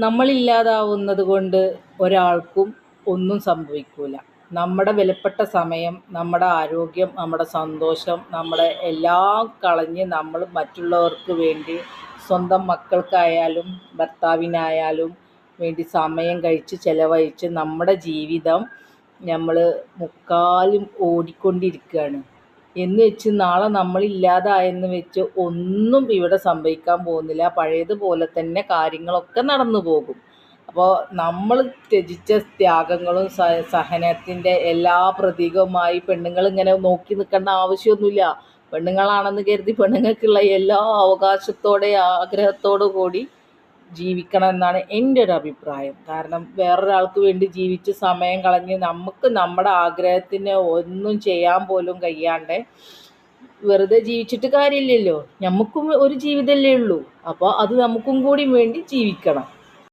നമ്മളില്ലാതാവുന്നത് കൊണ്ട് ഒരാൾക്കും ഒന്നും സംഭവിക്കില്ല. നമ്മുടെ വിലപ്പെട്ട സമയം, നമ്മുടെ ആരോഗ്യം, നമ്മുടെ സന്തോഷം, നമ്മുടെ എല്ലാം കളഞ്ഞ് നമ്മൾ മറ്റുള്ളവർക്ക് വേണ്ടി സ്വന്തം മക്കൾക്കായാലും ഭർത്താവിനായാലും വേണ്ടി സമയം ചിലവഴിച്ച് നമ്മുടെ ജീവിതം നമ്മൾ മുക്കാലും ഓടിക്കൊണ്ടിരിക്കുകയാണ്. എന്ന് വെച്ച് നാളെ നമ്മളില്ലാതായെന്ന് വെച്ച് ഒന്നും ഇവിടെ സംഭവിക്കാൻ പോകുന്നില്ല. പഴയതുപോലെ തന്നെ കാര്യങ്ങളൊക്കെ നടന്നു പോകും. അപ്പോൾ നമ്മൾ ത്യജിച്ച ത്യാഗങ്ങളും സഹനത്തിൻ്റെ എല്ലാ പ്രതീകവുമായി പെണ്ണുങ്ങൾ ഇങ്ങനെ നോക്കി നിൽക്കേണ്ട ആവശ്യമൊന്നുമില്ല. പെണ്ണുങ്ങളാണെന്ന് കരുതി പെണ്ണുങ്ങൾക്കുള്ള എല്ലാ അവകാശത്തോടെ ആഗ്രഹത്തോടു കൂടി ജീവിക്കണം എന്നാണ് എൻ്റെ ഒരു അഭിപ്രായം. കാരണം വേറൊരാൾക്ക് വേണ്ടി ജീവിച്ച് സമയം കളഞ്ഞ് നമുക്ക് നമ്മുടെ ആഗ്രഹത്തിന് ഒന്നും ചെയ്യാൻ പോലും കഴിയാണ്ട് വെറുതെ ജീവിച്ചിട്ട് കാര്യമില്ലല്ലോ. നമുക്കും ഒരു ജീവിതമല്ലേ ഉള്ളൂ. അപ്പോൾ അത് നമുക്കും കൂടി വേണ്ടി ജീവിക്കണം.